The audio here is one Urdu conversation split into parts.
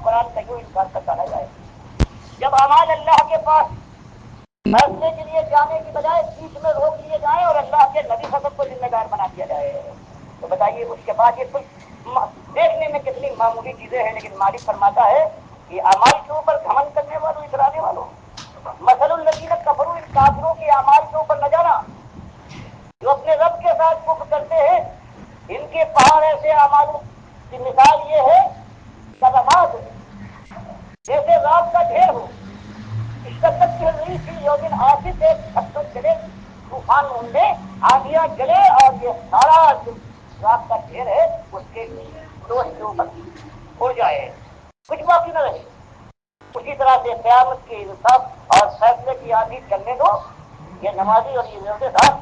قرآن کا یوں انکار کرتا رہ جائے. جب اعمال اللہ کے پاس فیصلے کے لیے جانے کی بجائے بیچ میں روک لیے جائیں اور اللہ کے نبی حضرت کو ذمہ دار بنا دیا جائے تو بتائیے اس کے بعد یہ کچھ دیکھنے میں کتنی معمولی چیزیں ہیں، لیکن مالک فرماتا ہے کہ اعمال کے اوپر گھمنڈ کرنے والوں، اترانے والوں، مثل الذین کفروا، ان کافروں کے اعمال کے اوپر نہ جانا جو اپنے رب کے ساتھ کفر کرتے ہیں. ان کے پہاڑ ایسے اعمالوں کی مثال یہ ہے صدمات جیسے رات کا ڈھیر ہو، شدت کی رہی تھی یومن آصف، ایک چھت چلے طوفان اونڈے آندیاں چلے اور یہ سارا جو رات کا ڈھیر ہے اس کے دوست کے اوپر اڑ جائے، کچھ باقی نہ رہے. اسی طرح سے قیامت کے انصاف اور فیصلے کی آندھی چلنے دو. یہ نمازی اور یہ روزے دار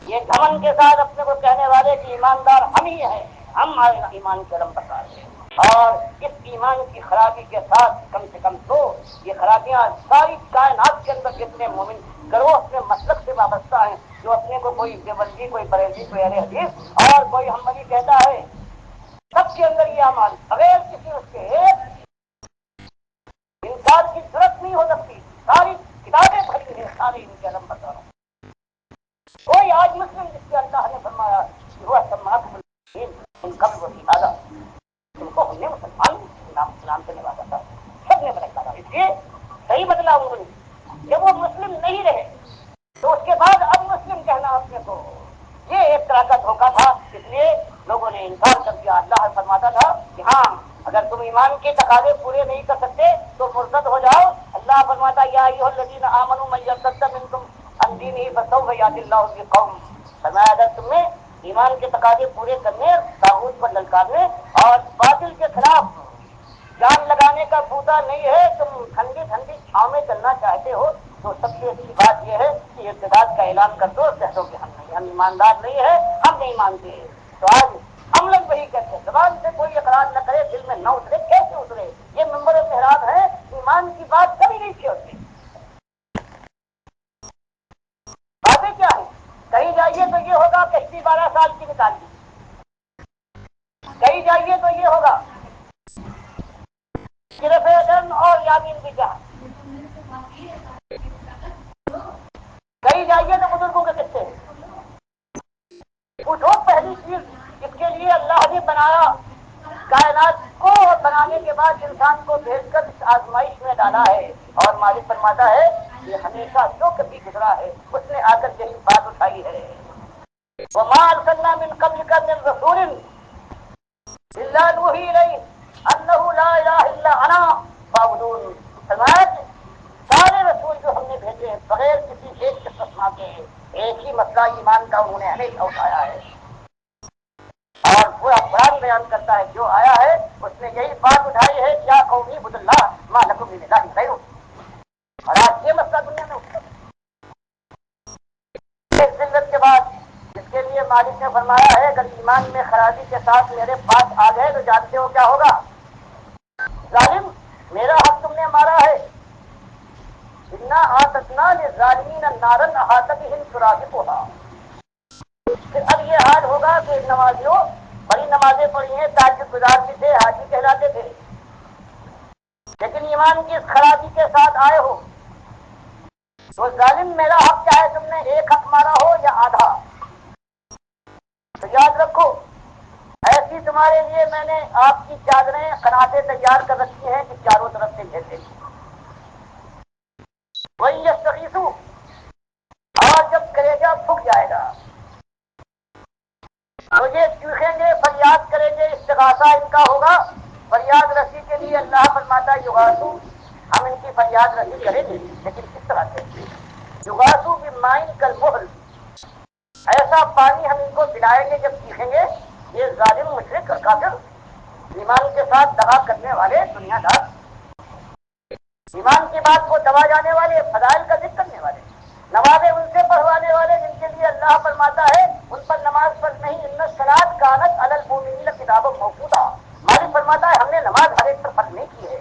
یہ گھمن کے ساتھ اپنے کو کہنے والے کہ ایماندار ہم ہی ہیں، ہم ایمان کے علم بتا ہیں، اور اس ایمان کی خرابی کے ساتھ کم سے کم تو یہ خرابیاں ساری کائنات کے اندر جتنے مومن کرو اپنے مسلک سے وابستہ ہیں، جو اپنے کو کوئی دیوبندی، کوئی بریلوی، کوئی اہل حدیث اور کوئی حنبلی کہتا ہے، سب کے اندر یہ اعمال بغیر کسی اس کے انکار کی ضرورت نہیں ہو سکتی. ساری کتابیں بھری ہیں، سارے ان کے علم بتا رہا ہوں. کوئی آج مسلم جس کے اللہ نے فرمایا کہ وہ سماعت ان قبل و فی ان کو ہم نے مسلمان نام سے نوازا تھا، سب نے بدلا تھا. اس لیے صحیح بدلا انہوں نے کہ وہ مسلم نہیں رہے تو اس کے بعد اب مسلم کہنا اپنے کو یہ ایک طرح کا دھوکہ تھا. اس لیے لوگوں نے انکار کر دیا. اللہ فرماتا تھا کہ ہاں اگر تم ایمان کے تقاضے پورے نہیں کر سکتے تو مرتد ہو جاؤ. اللہ فرماتا یا ایھا الذین آمنوا من یرتد منکم عن دینہ فسوف یأتی اللہ بقوم. فرمایا اگر تم نے ایمان کے تقاضے پورے کرنے، طاغوت پر للکارنے اور باطل کے خلاف جان لگانے کا بوتا نہیں ہے، تم ٹھنڈی ٹھنڈی چھاؤں میں چلنا چاہتے ہو تو سب سے اچھی بات یہ ہے کہ ارتداد کا اعلان کر دو. کہہ دو کہ ہم ایماندار نہیں ہے، ہم نہیں مانتے. تو آج ہم لوگ وہی کہتے ہیں، زبان سے کوئی اقرار نہ کرے، دل میں نہ اترے، کیسے اترے؟ یہ منبر محراب ہے، ایمان کی بات کبھی نہیں کی ہوتی. باتیں کیا ہے؟ کہیں جائیے تو یہ ہوگا کشتی 12 سال کی نکالی، کہیں جائیے تو یہ ہوگا صرف اذن اور یامین بھی جہاں، کہیں جائیے تو بزرگوں کے قصے ہیں. اٹھو پہلی چیز جس کے لیے اللہ نے بنایا کائنات کو، اور بنانے کے بعد انسان کو بھیج کر اس آزمائش میں ڈالا ہے. اور مالک فرماتا ہے کہ ہمیشہ جو کبھی گزرا ہے اس نے آ کر یہی بات اٹھائی ہے. وما ارسلنا من قبلک من رسول الا نوحی الیہ انہ لا الہ الا انا فاعبدون. فرمایا کہ سارے رسول جو ہم نے بھیجے ہیں بغیر کسی ایک استثناء کے ایک ہی مسئلہ ایمان کا انہوں نے ہمیشہ اٹھایا ہے. اور پورا قرآن بیان کرتا ہے جو آیا ہے اس نے یہی بات اٹھائی ہے، یا قومی عبدوا اللہ ما لکم من الہ غیرہ. اور آج یہ مسئلہ دنیا میں اٹھتا ہے ایک ذلت کے بعد، جس کے لیے مالک نے فرمایا ہے اگر ایمان میں خرابی کے ساتھ میرے پاس آ گئے تو جانتے ہو کیا ہوگا؟ ظالم میرا حق تم نے مارا ہے. انا اعتدنا للظالمین نارا احاط بهم سرادقها. پھر اب یہ حال ہوگا کہ نمازیوں بڑی نمازیں پڑھی ہیں، تہجد گزار بھی تھے، حاجی کہلاتے تھے، لیکن ایمان کی اس خرابی کے ساتھ آئے ہو تو ظالم میرا حق چاہے تم نے ایک حق مارا ہو یا آدھا، تو یاد رکھو ایسی تمہارے لیے میں نے آپ کی چادریں قناتیں تیار کر رکھی ہیں کہ چاروں طرف سے گھیر لیں. وہی یستغیثوا، اور جب کلیجہ پھک جائے گا تو یہ چیخیں گے، فریاد کریں گے، استغاثہ ان کا ہوگا. فریاد رسی کے لیے اللہ فرماتا ہے یغاثو، ہم ان کی فریاد رسی کریں گے، لیکن کس طرح سے؟ یغاثو بماء کالمہل، ایسا پانی ہم ان کو پلائیں گے جب چیخیں گے. یہ ظالم مشرک اور کافر، ایمان کے ساتھ دغا کرنے والے دنیا دار، ایمان کی بات کو دبا جانے والے، فضائل کا ذکر کرنے والے، نمازیں ان سے پڑھوانے والے جن کے لیے اللہ فرماتا ہے ان پر نماز پر نہیں، ان الصلاۃ کانت علی المؤمنین کتابا موقوتا. مالک فرماتا ہے ہم نے نماز ہر ایک پر فرض نہیں کی ہے،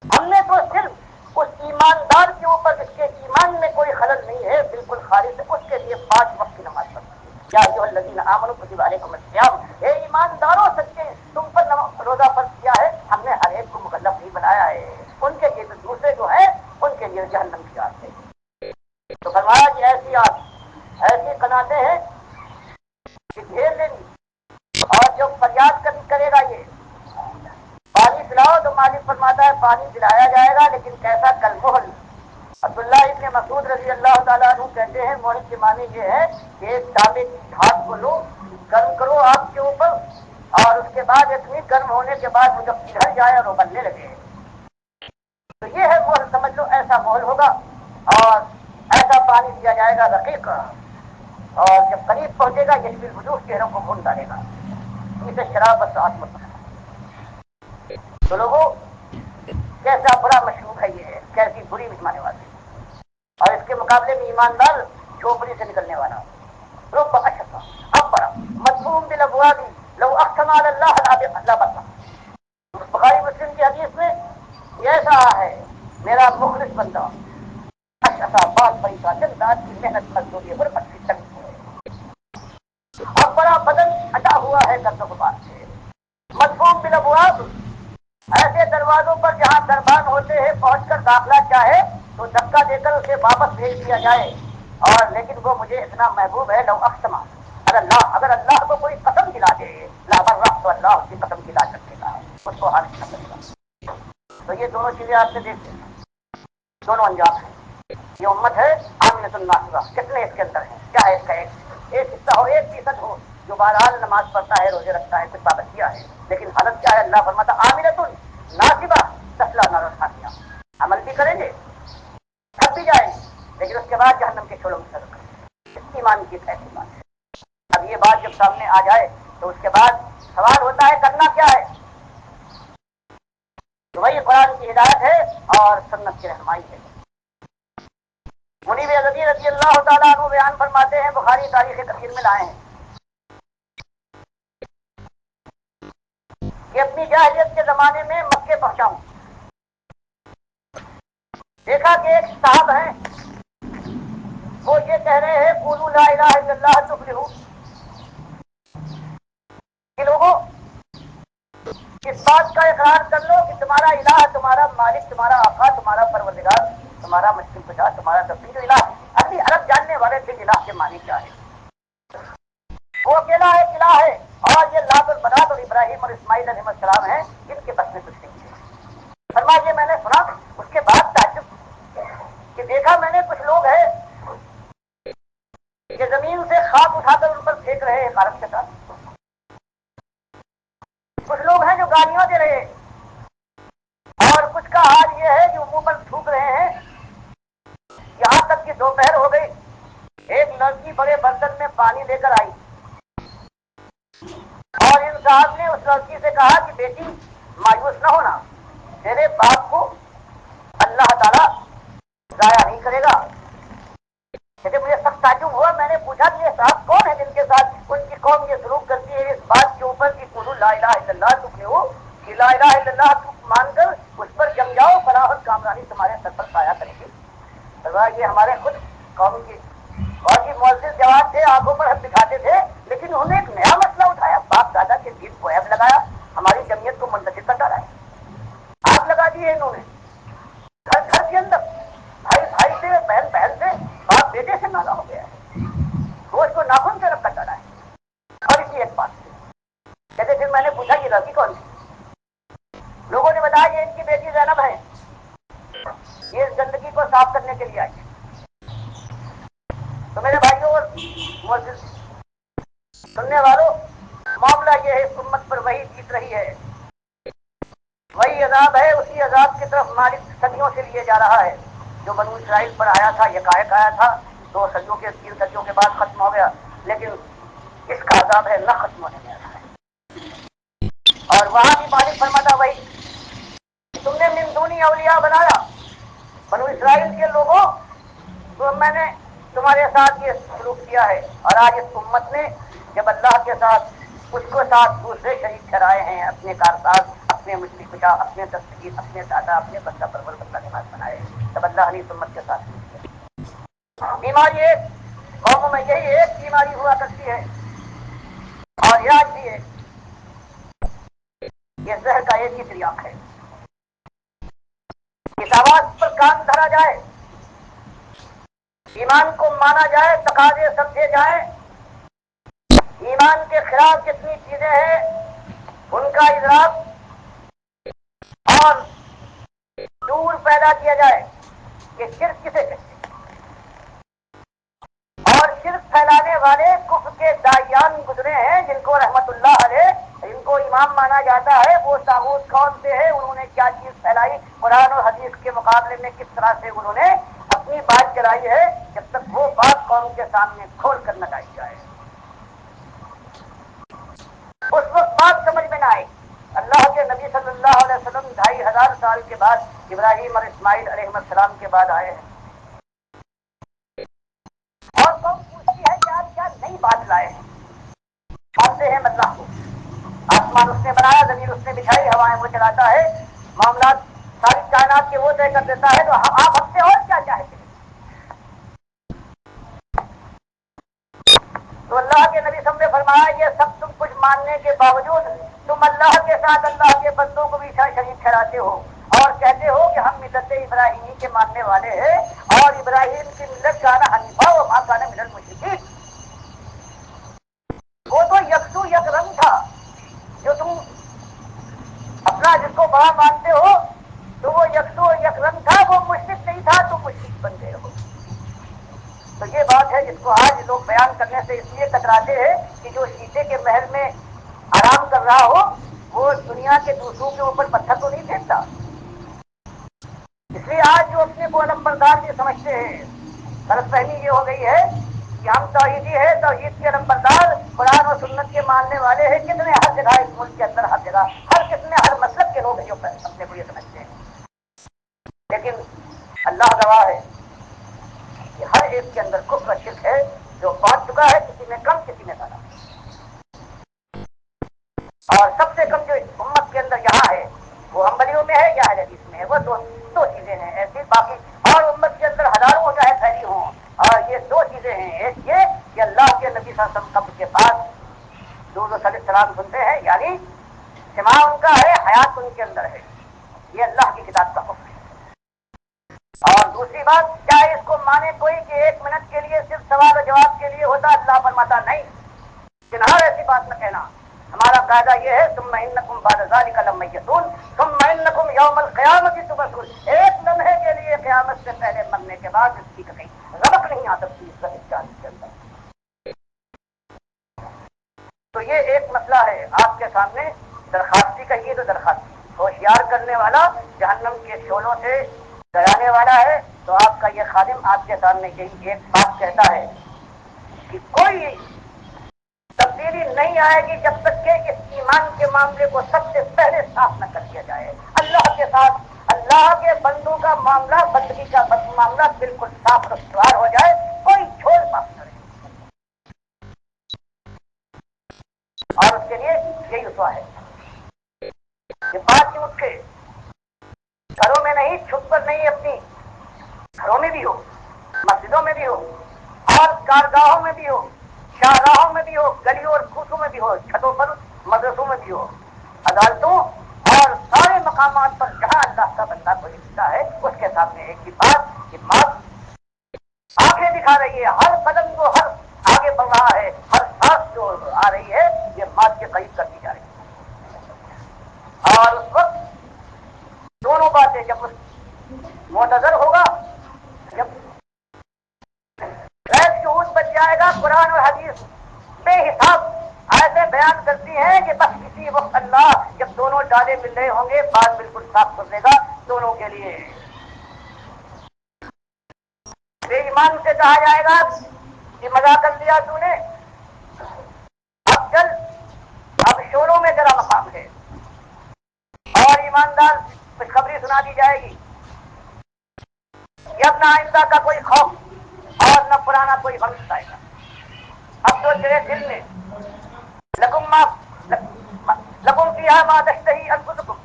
ہم نے تو صرف اس ایماندار کے اوپر جس کے ایمان میں کوئی خلل نہیں ہے، بالکل خالص ہے، اس کے لیے 5 وقت کی نماز پڑھی. یا ایھا الذین آمنوا کتب علیکم الصیام، اے ایمانداروں سچے تم پر روزہ فرض کیا ہے ہم نے ہر ایک کو پانی پلایا جائے گا، لیکن کیسا؟ کلمحل۔ عبداللہ ابن مسعود رضی اللہ تعالیٰ عنہ کہتے ہیں محل کے معنی یہ ہے کہ ایک تانبے کی دھات کو لو، گرم کرو آگ کے اوپر، اور اس کے بعد اتنی گرم ہونے کے بعد وہ جب پگھل جائے اور ابلنے لگے، تو یہ ہے محل، سمجھ لو ایسا محل ہوگا، اور ایسا پانی دیا جائے گا رقیق، اور جب قریب پہنچے گا یشفی الوجوہ، چہروں کو بھون ڈالے گا، اسے شراب بس مطلب۔ تو لوگوں کیسا بڑا مشروب ہے یہ، کیسی بری مہمانے والی، اور اس کے مقابلے میں ایماندار جھوپڑی سے نکلنے والا رب اشفا اکبر مدفوم بالابواب لو اقسم علی اللہ لا بتا۔ بخاری مسلم کی حدیث میں یہ ایسا ہے، میرا مخلص بندہ اشفا بات پریشان چند رات کی محنت مزدوری ہے، غربت کی تنگی ہے، اور بڑا بدن ہٹا ہوا ہے گرد و غبار سے، مدفوم بالابواب، ایسے دروازوں پر جہاں دربان ہوتے ہیں پہنچ کر داخلہ چاہے تو دھکا دے کر اسے واپس بھیج دیا جائے، اور لیکن وہ مجھے اتنا محبوب ہے، لو اقسم، اگر اللہ کو کوئی قسم دلا دے لا برہ، تو اللہ اس کی قسم دلا سکے گا، اس کو حاصل نہ کرے گا۔ تو یہ دونوں چیزیں آپ نے دیکھ لی، دونوں انجام ہیں۔ یہ امت ہے عاملۃ الناصبہ، کتنے اس کے اندر ہیں؟ کیا ہے اس کا؟ ایک حصہ ہو، 1% ہو جو بہرحال نماز پڑھتا ہے، روزے رکھتا ہے، کچھ پابندیاں ہیں، لیکن حالت کیا ہے؟ اللہ فرماتا عاملۃ ناصبہ تصلیٰ نارا حامیہ، عمل بھی کریں گے، تھک بھی جائیں گے، لیکن اس کے بعد جہنم کے چھوڑوں میں صدر کریں گے۔ ایمان کی ایسی بات ہے۔ اب یہ بات جب سامنے آ جائے تو اس کے بعد سوال ہوتا ہے کرنا کیا ہے؟ تو وہی قرآن کی ہدایت ہے اور سنت کی رہنمائی ہے۔ منیب ازدی رضی اللہ تعالیٰ عنہ بیان فرماتے ہیں، بخاری تاریخ کثیر میں لائے ہیں کہ اپنی جاہلیت کے زمانے میں مکے پہنچا ہوں، دیکھا کہ ایک صاحب ہیں، وہ یہ کہہ رہے ہیں قولوا لا الہ الا اللہ تفلحوا، کہ لوگوں اس بات کا اقرار کر لو کہ تمہارا الہ، تمہارا مالک، تمہارا آقا، تمہارا پروردگار، تمہارا مشکل کشا، تمہارا تفصیل الہ، اپنی عرب جاننے والے تھے الہ کے معنی کیا ہے، وہ اکیلا ایک الہ ہے، اور یہ لات البنات اور ابراہیم اور اسماعیل علیہ السلام ہیں، ان کے بس میں کچھ نہیں ہے۔ فرمایا میں نے سنا، اس کے بعد تعجب کہ دیکھا میں نے کچھ لوگ ہیں کہ زمین سے خاک اٹھا کر ان پر پھینک رہے ہیں حکارت کے ساتھ، کچھ لوگ ہیں جو گالیاں دے رہے ہیں، اور کچھ کا حال یہ ہے جو منہ پر تھوک رہے ہیں، یہاں تک کہ دوپہر ہو گئی، ایک لڑکی بڑے برتن میں پانی لے کر آئی، اور ان صاحب نے اس لڑکی سے کہا کہ بیٹی مایوس نہ ہونا، تیرے باپ کو اللہ تعالیٰ ضائع نہیں کرے گا۔ کہتے مجھے سخت تعجب ہوا، میں نے پوچھا کہ یہ صاحب کون ہے جن کے ساتھ ان کی قوم یہ سلوک کرتی ہے اس بات کے اوپر کہ قولوا لا الہ الا اللہ تفلحوا، کہ لا الہ الا اللہ مان کر اس پر جم جاؤ، فلاح اور کامرانی تمہارے سر پر سایہ کرے گی۔ یہ ہمارے خود قوم کی بہت ہی معزز جوان تھے، آنکھوں پر ہم دکھاتے تھے، لیکن انہوں نے ایک نیا مسئلہ اٹھایا، باپ دادا کے دین کو عیب لگایا، ہماری جمعیت کو منتشر کر ڈالا ہے، آگ لگا دی ہے انہوں نے گھر گھر کے اندر، بھائی بھائی سے، بہن بہن سے، باپ بیٹے سے نالا ہو گیا ہے، روز کو ناخن سے رکھ کر ڈالا ہے، اور اسی ایک بات سے کہتے پھر میں نے پوچھا یہ لڑکی کون تھی؟ لوگوں نے بتایا یہ ان کی بیٹی زینب ہے، یہ اس گندگی کو صاف کرنے کے لیے آئی ہے۔ تو میرے بھائیوں اور معزز سننے والوں، معاملہ یہ ہے، اس امت پر وہی جیت رہی ہے، وہی عذاب ہے، اسی عذاب کی طرف مالک صدیوں سے لیے جا رہا ہے جو بنو اسرائیل پر آیا تھا، یکایک آیا تھا، 2 صدیوں کے 3 صدیوں کے بعد ختم ہو گیا، لیکن اس کا عذاب ہے نہ ختم ہونے میں رہا ہے۔ اور وہاں بھی مالک فرماتا وہی، تم نے من دونی اولیاء بنایا بنو اسرائیل کے لوگوں، تو میں نے تمہارے ساتھ یہ سلوک کیا ہے، اور آج اس امت نے جب اللہ کے ساتھ اس کو ساتھ دوسرے شریک ٹھہرائے ہیں، اپنے کارساز، اپنے مشکل کشا، اپنے دستگیر، اپنے دادا، اپنے بندہ پرور بندہ نماز بنائے، تب اللہ نے اس امت کے ساتھ کیا۔ بیماری ایک قوموں میں یہی ایک بیماری ہوا کرتی ہے، اور یہ آج بھی ہے، یہ زہر کا ایک ہی تریاق ہے، اس آواز پر کان دھرا جائے، ایمان کو مانا جائے، تقاضے سمجھے جائیں، ایمان کے خلاف جتنی چیزیں ہیں ان کا ادراک اور پیدا کیا جائے کہ شرک کسے کہتے ہیں، اور شرک پھیلانے والے کفر کے داعیان گزرے ہیں جن کو رحمت اللہ علیہ جن کو امام مانا جاتا ہے، وہ طاغوت کون سے ہیں، انہوں نے کیا چیز پھیلائی، قرآن اور حدیث کے مقابلے میں کس طرح سے انہوں نے اپنی بات چلائی ہے، جب تک وہ بات قوم کے سامنے کھول کر نہ لائی جائے اس وقت بات سمجھ میں نہ آئی۔ اللہ کے نبی صلی اللہ علیہ وسلم 2500 سال کے بعد ابراہیم اور اسماعیل علیہ السلام کے بعد آئے ہیں، اور قوم پوچھتی ہے کہ آپ کیا نئی بات لائے ہیں؟ مانتے ہیں اللہ کو، آسمان اس نے بنایا، زمین اس نے بچھائی، ہوائیں وہ چلاتا ہے، معاملات ساری کائنات کے وہ طے کر دیتا ہے، تو آپ ہم سے اور کیا چاہتے ہیں؟ تو اللہ کے نبی صلی اللہ علیہ وسلم نے فرمایا یہ سب تم کچھ ماننے کے باوجود تم اللہ کے ساتھ اللہ کے بندوں کو بھی شریک ٹھہراتے ہو اور کہتے ہو کہ ہم ملت ابراہیمی کے ماننے والے ہیں، اور ابراہیم کی ملت کانا حنیفہ و ما کان من المشرکین، وہ تو یکسو یک رنگ تھا، جو تم اپنا جس کو بڑا مانتے ہو تو وہ یکسو یک رنگ تھا، وہ مشرک نہیں تھا، تم مشرک بن گئے ہو۔ تو یہ بات ہے جس کو آج لوگ بیان کرنے سے اس لیے کتراتے ہیں کہ جو شیشے کے محل میں آرام کر رہا ہو وہ دنیا کے دوسروں کے اوپر پتھر تو نہیں پھینکتا، اس لیے آج جو اپنے کو علم بردار یہ سمجھتے ہیں، غلط فہمی یہ ہو گئی ہے کہ ہم توحیدی ہے، توحید کے علم بردار، قرآن و سنت کے ماننے والے ہیں، کتنے ہر جگہ اس ملک کے اندر ہر جگہ ہر کتنے ہر مسلک کے لوگ ہیں جو اپنے کو یہ سمجھتے ہیں، لیکن اللہ گواہ ہے کہ ہر ایک کے اندر کفر و شرک ہے جو پہنچ چکا ہے، کسی میں کم کسی میں زیادہ، اور سب سے کم جو امت کے اندر یہاں ہے وہ حنبلیوں میں ہے یا اہل حدیث میں ہے، وہ دو چیزیں ہیں ایسی، باقی اور امت کے اندر ہزاروں چاہے پھیلی ہوں، اور یہ دو چیزیں ہیں، ایک یہ کہ اللہ کے نبی صلی اللہ علیہ وسلم قبر کے پاس درود و سلام سنتے ہیں، یعنی سماع ان کا ہے، حیات ان کے اندر ہے، یہ اللہ کی کتاب کا حکم ہے۔ اور دوسری بات، چاہے اس کو مانے کوئی کہ 1 منٹ کے لیے صرف سوال و جواب کے لیے ہوتا، اللہ فرماتا نہیں، جنہار ایسی بات نہ کہنا، ہمارا قاعدہ یہ ہے ثم انکم بعد ذلک لمیتون ثم انکم یوم القیامت تبعثون، ایک لمحے کے لیے قیامت سے پہلے مرنے کے بعد اس کی کہیں ربط نہیں آ سکتی اس جان کے اندر۔ تو یہ ایک مسئلہ ہے آپ کے سامنے، درخواستی کہیے تو درخواستی، ہوشیار کرنے والا، جہنم کے شعلوں سے ڈرانے والا ہے، تو آپ کا یہ خادم آپ کے سامنے یہی ایک بات کہتا ہے کہ کوئی تبدیلی نہیں آئے گی جب تک کہ اس ایمان کے معاملے کو سب سے پہلے صاف نہ کر دیا جائے، اللہ کے ساتھ اللہ کے بندوں کا معاملہ، بندگی کا معاملہ بالکل صاف رفتار ہو جائے، کوئی چھوڑ باقی نہ رہے، اور اس کے لیے یہی رسوا ہے کہ بات اٹھ کے گھروں میں نہیں، چھپ کر نہیں، اپنی گھروں میں بھی ہو، مسجدوں میں بھی ہو، اور کارگاہوں میں بھی ہو، شاہراہوں میں بھی ہو، گلیوں اور کوچوں میں بھی ہو، چھتوں پر، مدرسوں میں بھی ہو، عدالتوں اور سارے مقامات پر جہاں اللہ کا بندہ کوئی ملتا ہے اس کے سامنے ایک ہی بات کہ مات آنکھیں دکھا رہی ہے، ہر قدم کو ہر آگے بڑھ رہا ہے، ہر سانس جو آ رہی ہے یہ مات کے قریب کر دی جا رہی ہے، اور اس وقت دونوں باتیں جب معتذر ہوگا، جب غیر شعور بچ جائے گا، قرآن اور حدیث بے حساب آیتیں بیان کرتی ہیں کہ بس کسی وقت اللہ جب دونوں ڈالے مل رہے ہوں گے بات بالکل صاف کر دے گا دونوں کے لیے، بے ایمان سے کہا جائے گا کہ مذاق کر دیا تو نے، اب چل، اب شوروں میں تیرا مقام ہے، اور ایماندار خوشخبری سنا دی جائے گی کہ اب نہ آئندہ کا کوئی خوف اور نہ پرانا کوئی غم ستائے گا، اب تو تیرے دل میں لکم فیہا ما تشتہی انفسکم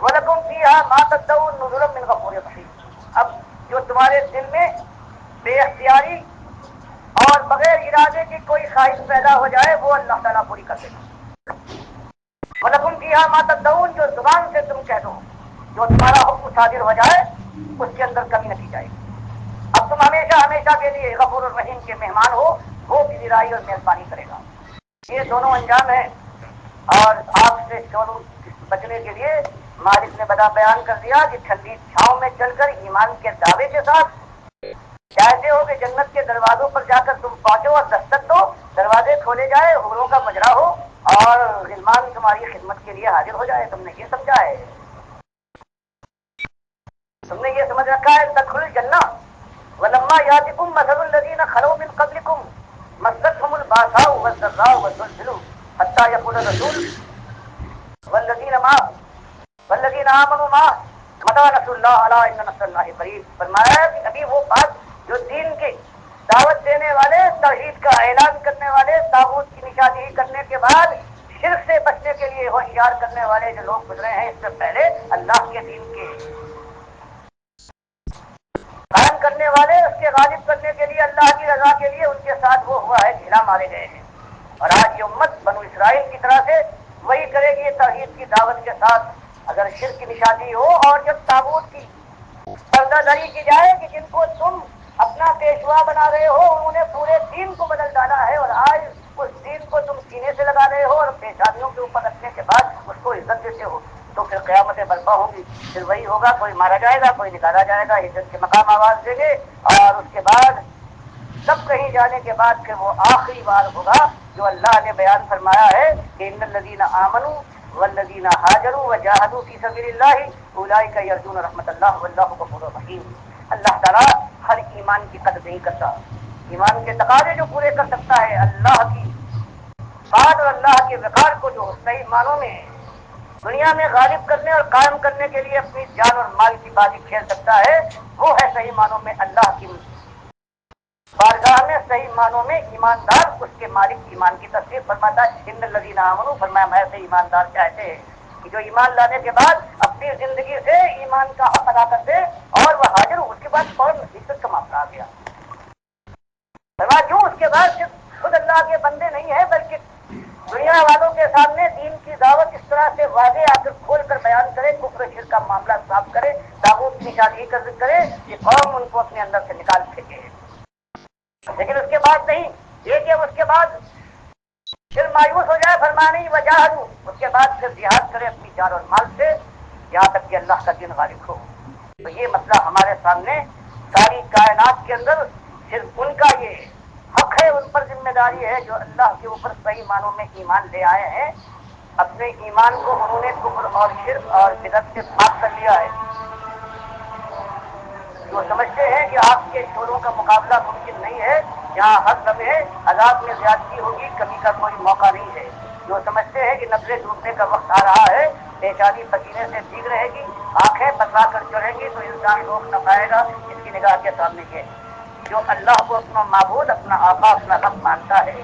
ولکم فیہا ما تدعون نزلا من غفور رحیم، اب جو تمہارے دل میں بے اختیاری اور بغیر ارادے کی کوئی خواہش پیدا ہو جائے وہ اللہ تعالیٰ پوری کر دے گا، وَلَكُمْ فِيهَا مَا تَدَّعُونَ، جو زبان سے تم کہہ دو، جو تمہارا حکم صادر ہو جائے اس کے اندر کمی نہ کی جائے گی، اب تم ہمیشہ ہمیشہ کے لیے غفور الرحیم کے مہمان ہو، وہ بھی رائی اور مہربانی کرے گا، یہ دونوں انجام ہیں، اور آپ سے چوروں بچنے کے لیے مالک نے بیان کر دیا کہ ٹھنڈی چھاؤں میں چل کر ایمان کے دعوے کے ساتھ ایسے ہو کہ جنت کے دروازوں پر جا کر تم پہنچو اور دستک دو، دروازے کھولے جائے، حوروں کا مجرا ہو اور غلمان تمہاری خدمت کے لیے حاضر ہو جائے. تم نے یہ سمجھا ہے، تم نے یہ سمجھ رکھا ہے تدخلوا الجنہ ولما یاتکم مثل الذین خلوا من قبلکم مستهم الباساء والضراء وزلزلوا حتى يقول الرسول والذین معه والذین آمنوا معه متى نصر اللہ الا ان نصر اللہ قریب. فرمایا کہ ابھی وہ بات جو دین کے دعوت دینے والے، توحید کا اعلان کرنے والے، طاغوت کی نشاندہی کرنے کے بعد شرک سے بچنے کے لیے ہوشیار کرنے والے جو لوگ گزرے ہیں اس سے پہلے، اللہ کے دین کے قائم کرنے والے، اس کے غالب کرنے کے لیے، اللہ کی رضا کے لیے ان کے ساتھ وہ ہوا ہے، ڈھیلا مارے گئے ہیں. اور آج یہ امت بنو اسرائیل کی طرح سے وہی کرے گی توحید کی دعوت کے ساتھ. اگر شرک کی نشانی ہو اور جب طاغوت کی پردہ داری کی جائے کہ جن کو تم اپنا پیشوا بنا رہے ہو، انہوں نے پورے دین کو بدل ڈالا ہے اور آج اس دین کو تم سینے سے لگا رہے ہو اور پیشانیوں کے اوپر رکھنے کے بعد اس کو عزت دیتے ہو، تو پھر قیامتیں برپا ہوں گی. پھر وہی ہوگا، کوئی مارا جائے گا، کوئی نکالا جائے گا، عزت کے مقام آواز دیں گے اور اس کے بعد سب کہیں جانے کے بعد پھر وہ آخری بار ہوگا جو اللہ نے بیان فرمایا ہے کہ ان الذین آمنوا والذین ہاجروا وجاہدوا فی سبیل اللہ اولئک یرجون رحمت اللہ واللہ غفور رحیم. اللہ تعالیٰ ہر ایمان کی قدر نہیں کرتا. ایمان کے تقاضے جو پورے کر سکتا ہے، اللہ کی بات اور اللہ کے وقار کو جو صحیح معنوں میں دنیا میں غالب کرنے اور قائم کرنے کے لیے اپنی جان اور مال کی بازی کھیل سکتا ہے، وہ ہے صحیح معنوں میں اللہ کی بارگاہ میں صحیح معنوں میں ایماندار. اس کے مالک ایمان کی تصدیق فرماتا ہے ان الذین آمنوا، فرمایا میں سے ایماندار چاہتے ہیں کہ جو ایمان لانے کے بعد اپنی زندگی سے ایمان کا حق ادا کر دے اور وہ حاضر ہو. اس کے بعد فوراً عزت کا معاملہ آ گیا. فرمایا کیوں؟ اس کے بعد صرف خود اللہ کے بندے نہیں ہیں بلکہ دنیا والوں کے سامنے دین کی دعوت اس طرح سے واضح آ کر کھول کر بیان کرے، کفر شرک کا معاملہ صاف کرے، طاغوت کی نشاندہی کرے کہ قوم ان کو اپنے اندر سے نکال پھینکے. لیکن اس کے بعد نہیں یہ کہ اس کے بعد پھر مایوس ہو جائے. فرمایا نہیں وجاہدوا، اس کے بعد پھر جہاد کرے اپنی جان اور مال سے یہاں تک کہ اللہ کا دین غالب ہو. تو یہ مسئلہ ہمارے سامنے ساری کائنات کے اندر صرف ان کا یہ حق ہے، ان پر ذمہ داری ہے جو اللہ کے اوپر صحیح معنوں میں ایمان لے آئے ہیں. اپنے ایمان کو انہوں نے کفر اور شرک اور بدعت سے پاک کر لیا ہے. جو سمجھتے ہیں کہ آپ کے شوروں کا مقابلہ ممکن نہیں ہے، جہاں ہر لمحے عذاب میں زیادتی ہوگی، کمی کا کوئی موقع نہیں ہے. جو سمجھتے ہیں کہ نظریں ڈوبنے کا وقت آ رہا ہے، پیشانی پسینے سے بھیگ رہے گی، آنکھیں پتلا کر چڑھیں گی تو انسان روک نہ پائے گا. اس کی نگاہ کے سامنے یہ جو اللہ کو اپنا معبود، اپنا آقا، اپنا رب مانتا ہے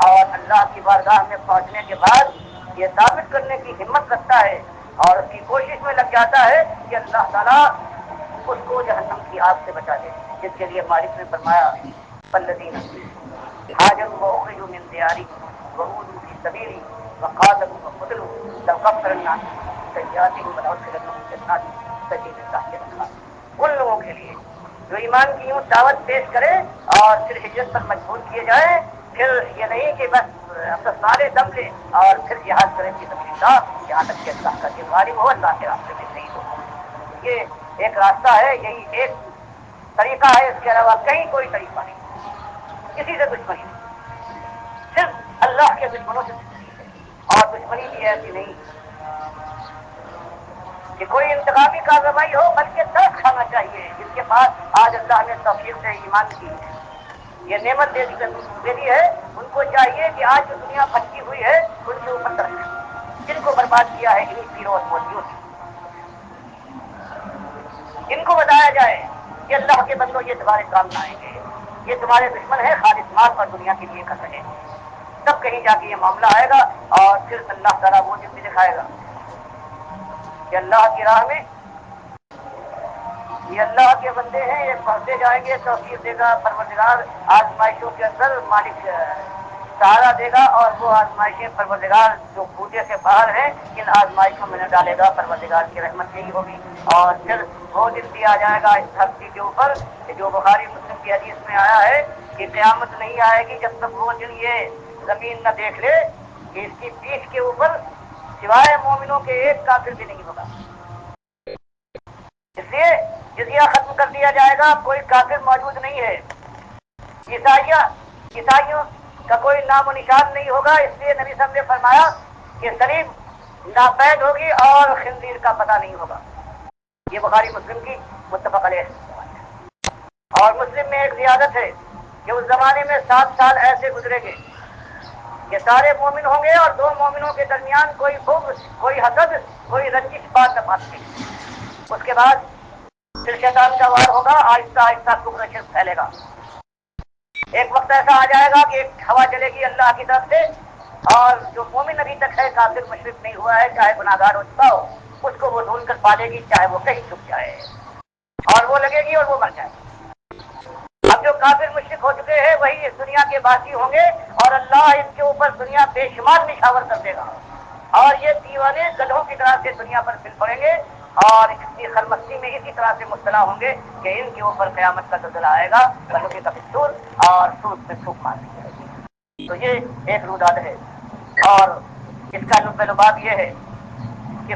اور اللہ کی بارگاہ میں پہنچنے کے بعد یہ ثابت کرنے کی ہمت رکھتا ہے اور اس کی کوشش میں لگ جاتا ہے کہ اللہ تعالیٰ اس کو جہنم کی آگ سے بچا دے، جس کے لیے مالک نے فرمایا والذین هاجروا واخرجوا من ديارهم وأوذوا في سبيلي وقاتلوا وقتلوا لأكفرن عنهم سيئاتهم ولأدخلنهم جنات تجري من تحتها الأنهار. ان لوگوں کے لیے جو ایمان کی یوں دعوت پیش کرے اور پھر ہجرت پر مجبور کیے جائیں، پھر یہ نہیں کہ بس اپنا سارے دم لے اور پھر جہاد کریں فی سبیل اللہ یہاں تک کہ اللہ کا دین غالب ہو، اللہ کے راستے میں شہید ہو. یہ ایک راستہ ہے، یہی ایک طریقہ ہے، اس کے علاوہ کہیں کوئی طریقہ نہیں. کسی سے دشمنی نہیں، صرف اللہ کے دشمنوں سے دشمنی ہے. اور دشمنی بھی ایسی نہیں کہ کوئی انتقامی کارروائی ہو، بلکہ ترس کھانا چاہیے. جس کے پاس آج اللہ نے توفیق سے ایمان کی یہ نعمت دے دی ہے، ان کو چاہیے کہ آج جو دنیا پھٹکی ہوئی ہے ان کے اوپر ترس. جن کو برباد کیا ہے انہیں پیروں اور مولویوں نے. ان کو بتایا جائے کہ اللہ کے بندوں یہ تمہارے کام نہ آئیں گے، یہ تمہارے دشمن ہے، خالص مال اور دنیا کے لیے کر رہے ہیں. تب کہیں جا کے یہ معاملہ آئے گا اور پھر اللہ تعالیٰ وہ دن بھی دکھائے گا کہ اللہ کی راہ میں یہ اللہ کے بندے ہیں، یہ پڑھتے جائیں گے، توفیق دے گا پروردگار. آزمائشوں کے اندر مالک سہارا دے گا اور وہ آزمائشیں پروردگار جو بوجھے سے باہر ہیں ان آزمائشوں میں نہ ڈالے گا. پروردگار کی رحمت یہی ہوگی. اور پھر وہ دن بھی آ جائے گا اس دھرتی کے اوپر کہ جو بخاری مسلم کی حدیث میں آیا ہے کہ قیامت نہیں آئے گی جب تک وہ دن یہ زمین نہ دیکھ لے کہ اس کی پیٹھ کے اوپر سوائے مومنوں کے ایک کافر بھی نہیں ہوگا. اس لیے جزیہ ختم کر دیا جائے گا، کوئی کافر موجود نہیں ہے، عیسائیوں کا کوئی نام و نشان نہیں ہوگا، اس لیے نبی صاحب نے فرمایا کہ سلیم ناپید ہوگی اور خنزیر کا پتہ نہیں ہوگا۔ یہ بخاری مسلم کی متفق علیہ ہے۔ اور مسلم میں ایک زیادت ہے کہ اس زمانے میں 7 سال ایسے گزرے گے کہ سارے مومن ہوں گے اور دو مومنوں کے درمیان کوئی بغض، کوئی حسد، کوئی رنجش بات نہ پاتی۔ اس کے بعد پھر شیطان کا وار ہوگا، آہستہ آہستہ کفر شرک پھیلے گا۔ ایک وقت ایسا آ جائے گا کہ ایک ہوا چلے گی اللہ کی طرف سے، اور جو مومن ابھی تک ہے کافر مشرک نہیں ہوا ہے، چاہے گناہگار ہو چکا ہو، اس کو وہ ڈھونڈ کر پالے گی، چاہے وہ کہیں چھپ جائے، اور وہ لگے گی اور وہ مر جائے۔ اب جو کافر مشرک ہو چکے ہیں وہی اس دنیا کے باقی ہوں گے، اور اللہ ان کے اوپر دنیا بے شمار نشاور کر دے گا، اور یہ دیوانے گدھوں کی طرح سے دنیا پر پھر پڑیں گے، اور اسی خرمستی میں اسی طرح سے مبتلا ہوں گے کہ ان کے اوپر قیامت کا زلزلہ آئے گا، بلکہ کا پستول اور سود میں تھوک مار دی جائے گی۔ تو یہ ایک روداد ہے، اور اس کا لباب یہ ہے کہ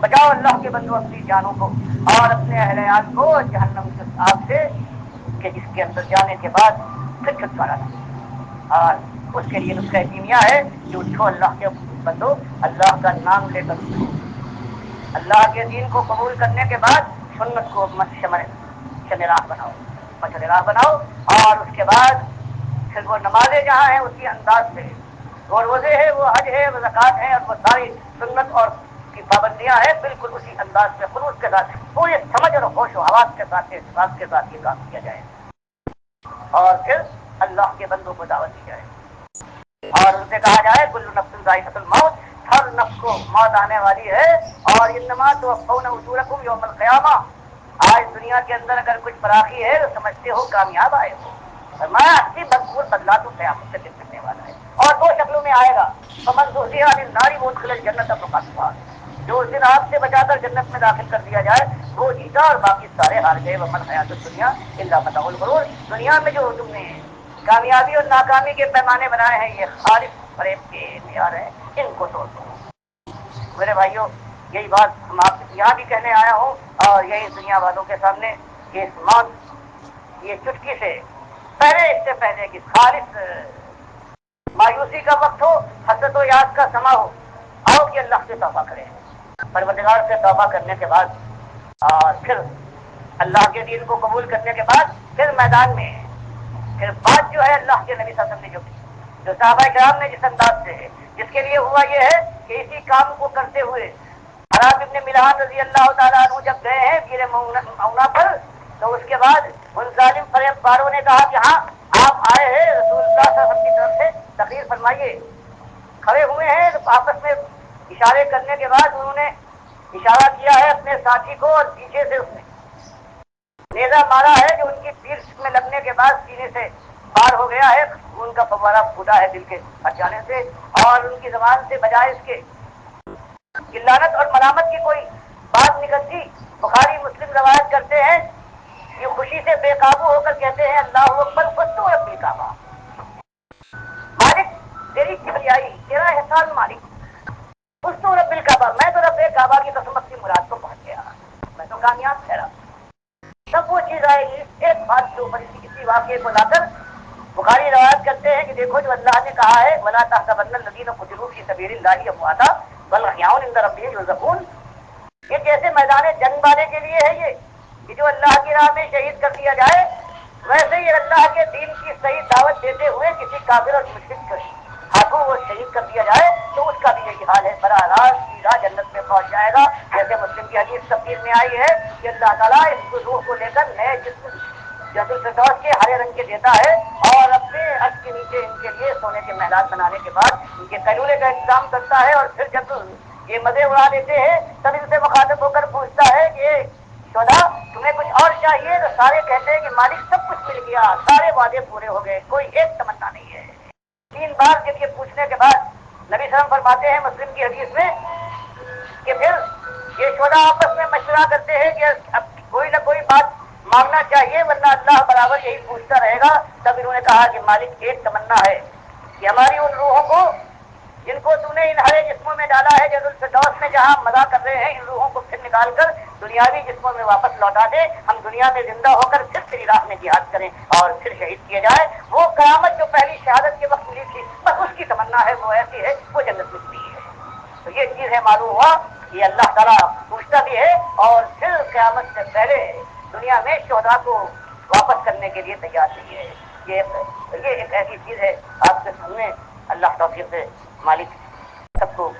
بچاؤ اللہ کے بندو اپنی جانوں کو اور اپنے اہلیات کو جہنم کی آگ سے، کہ جس کے اندر جانے کے بعد پھر چھٹکارا نہ، اور اس کے لیے نسخہ کیمیا ہے کہ اٹھو اللہ کے بندو، اللہ کا نام لے کر اٹھو، اللہ کے دین کو قبول کرنے کے بعد سنت کو شمراہ بناؤ، مشراہ بناؤ، اور اس کے بعد پھر وہ نمازیں جہاں ہیں اسی انداز سے، وہ روزے ہیں، وہ حج ہے، وہ زکوٰۃ ہے، اور وہ ساری سنت اور کی پابندیاں ہیں، بالکل اسی انداز سے خلوص کے ساتھ پورے سمجھ اور ہوش و حواس کے ساتھ احساس کے ساتھ یہ کام کیا جائے، اور پھر اللہ کے بندوں کو دعوت دی جائے، اور ان سے کہا جائے کل نفس ذائقۃ الموت، ہر نفس کو موت آنے والی ہے، اور انما توفون اجورکم یوم القیامہ، آج دنیا کے اندر اگر کچھ فراخی ہے تو سمجھتے ہو کامیاب آئے ہو، میں اچھی بھرپور بدلا تو قیامت سے دن ملنے والا ہے، اور دو شکلوں میں آئے گا، فمن زحزح عن النار وادخل الجنۃ فقد فاز، جو اس دن آگ سے بچا کر جنت میں داخل کر دیا جائے وہ جیتا، اور باقی سارے ہار گئے، ومن حیات الدنیا الا متاع الغرور، دنیا میں جو تم نے کامیابی اور ناکامی کے پیمانے بنائے ہیں یہ خالص فریب کے معیار ہیں، ان کو توڑ دو۔ میرے بھائیوں، یہی بات ہم آپ یہاں بھی کہنے آیا ہوں، اور یہی دنیا والوں کے سامنے کہ اس موت یہ چٹکی سے پہلے، اس سے پہلے کہ خالص مایوسی کا وقت ہو، حسرت و یاد کا سما ہو، آؤ کہ اللہ سے توبہ کریں، پروردگار سے توبہ کرنے کے بعد، اور پھر اللہ کے دین کو قبول کرنے کے بعد پھر میدان میں، پھر بات جو ہے اللہ کے نبی صلی اللہ علیہ وسلم نے جو صحابہ کرام نے جس انداز سے، جس کے لیے ہوا یہ ہے کہ اسی کام کو کرتے ہوئے حرام ابن ملحان رضی اللہ تعالیٰ عنہ جب گئے ہیں پیر مونا پر، تو اس کے بعد ان ظالم فریب کاروں نے کہا کہ ہاں آپ آئے ہیں رسول اللہ صلی اللہ علیہ وسلم کی طرف سے تقریر فرمائیے، کھڑے ہوئے ہیں آپس میں اشارے کرنے کے بعد انہوں نے اشارہ کیا ہے اپنے ساتھی کو، اور پیچھے سے اس نے نیزہ مارا ہے جو ان کی پیٹھ میں لگنے کے بعد سینے سے پار ہو گیا ہے، خون کا فوارہ پھوٹا ہے دل کے پھٹ جانے سے، اور ان کی زبان سے بجائے اس کے کہ لعنت اور ملامت کی کوئی بات نکلتی، بخاری مسلم روایت کرتے ہیں یہ خوشی سے بے قابو ہو کر کہتے ہیں اللہ اکبر فتو رب الکعبہ، مالک تیری کبریائی، تیرا احسان مالک، فتو رب الکعبہ، میں تو رب کعبہ کی قسم اپنی مراد کو پہنچ گیا، میں تو کامیاب ٹھہرا۔ سب وہ چیز آئے گی ایک بات کے اوپر، اسی واقعے کو لا کر بخاری روایت کرتے ہیں کہ دیکھو جو اللہ نے کہا ہے وَلَا تَحْسَبَنَّ الَّذِينَ قُتِلُوا فِي سَبِيلِ اللَّهِ أَمْوَاتًا بَلْ أَحْيَاءٌ عِندَ رَبِّهِمْ يُرْزَقُونَ، یہ جیسے میدان جنگ والے کے لیے ہے یہ کہ جو اللہ کی راہ میں شہید کر دیا جائے، ویسے ہی اللہ کے دین کی صحیح دعوت دیتے ہوئے کسی کافر اور مشرک کے ہاتھوں وہ شہید کر دیا جائے تو اس کا بھی یہی حال ہے، براہ راست سیدھا جنت میں پہنچ جائے گا، جیسے مسلم کی حدیث تفسیر میں آئی ہے کہ اللہ تعالیٰ اس روح کو لے کر نئے جسم جنت الفردوس کے ہرے رنگ کے دیتا ہے، اور اپنے عرش کے نیچے ان کے لیے سونے کے محلات بنانے کے بعد ان کے قیلولے کا انتظام کرتا ہے، اور پھر جب یہ مزے اڑا دیتے ہیں تب ان سے مخاطب ہو کر پوچھتا ہے کہ شہداء تمہیں کچھ اور چاہیے؟ تو سارے کہتے ہیں کہ مالک سب کچھ مل گیا، سارے وعدے پورے ہو گئے، کوئی ایک تمنا نہیں ہے۔ 3 بار جب یہ پوچھنے کے بعد نبی صلی اللہ علیہ وسلم فرماتے ہیں مسلم کی حدیث میں کہ پھر یہ شہداء آپس میں مشورہ کرتے ہیں کہ اب کوئی نہ کوئی بات مانگنا چاہیے ورنہ اللہ برابر یہی پوچھتا رہے گا، تب انہوں نے کہا کہ مالک ایک تمنا ہے کہ ہماری ان روحوں کو جن کو تو نے ان ہرے جسموں میں ڈالا ہے جنت الفردوس میں جہاں مزہ کر رہے ہیں، ان روحوں کو پھر نکال کر دنیاوی جسموں میں واپس لوٹا دے، ہم دنیا میں زندہ ہو کر پھر تیری راہ میں جہاد کریں اور پھر شہید کیے جائے۔ وہ قیامت جو پہلی شہادت کے وقت ملی تھی، بس اس کی تمنا ہے، وہ ایسی ہے، وہ جنت ملتی ہے۔ تو یہ چیز ہے، معلوم ہوا یہ اللہ تعالیٰ پوچھتا بھی ہے اور پھر قیامت سے پہلے دنیا میں شہداء کو واپس کرنے کے لیے تیار نہیں ہے۔ یہ ایک ایسی چیز ہے آپ کے سامنے، اللہ توفیق سے مالک سب کو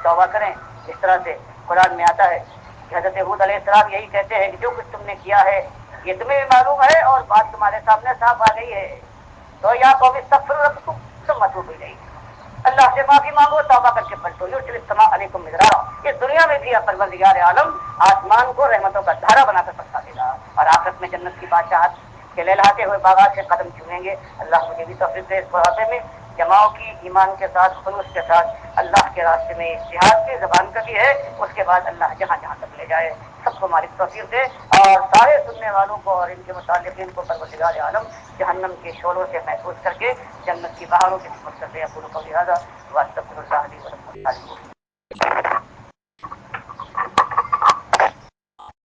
توبہ کریں۔ اس طرح سے قرآن میں آتا ہے کہ حضرت ہود علیہ السلام یہی کہتے ہیں کہ جو کچھ تم نے کیا ہے یہ تمہیں بھی معلوم ہے اور بات تمہارے سامنے صاف آ گئی ہے، تو یا قوم استغفروا ربکم ثم توبوا الیہ، اللہ سے معافی مانگو، توبہ کر کے پلٹو، یرسل السماء علیکم مدرارا، اس دنیا میں بھی پروردگار عالم آسمان کو رحمتوں کا دھارا بنا کر برسا دے گا، اور آخرت میں جنت کی بادشاہت کے لہلاتے ہوئے باغات سے قدم چومیں گے۔ اللہ مجھے بھی توفیق دے اس بڑھاپے میں جماؤ کی، ایمان کے ساتھ، خلوص کے ساتھ اللہ کے راستے میں جہاد کی زبان کا بھی ہے، اس کے بعد اللہ جہاں جہاں تک لے جائے، سب کو مالک توفیق دے، اور سارے سننے والوں کو اور ان کے متعلقین کو پروردگار عالم جہنم کے شعلوں سے محفوظ کر کے جنت کی بہاروں کی خدمت کر دے۔ اقول قولی ھذا واستغفر اللہ لی ولکم۔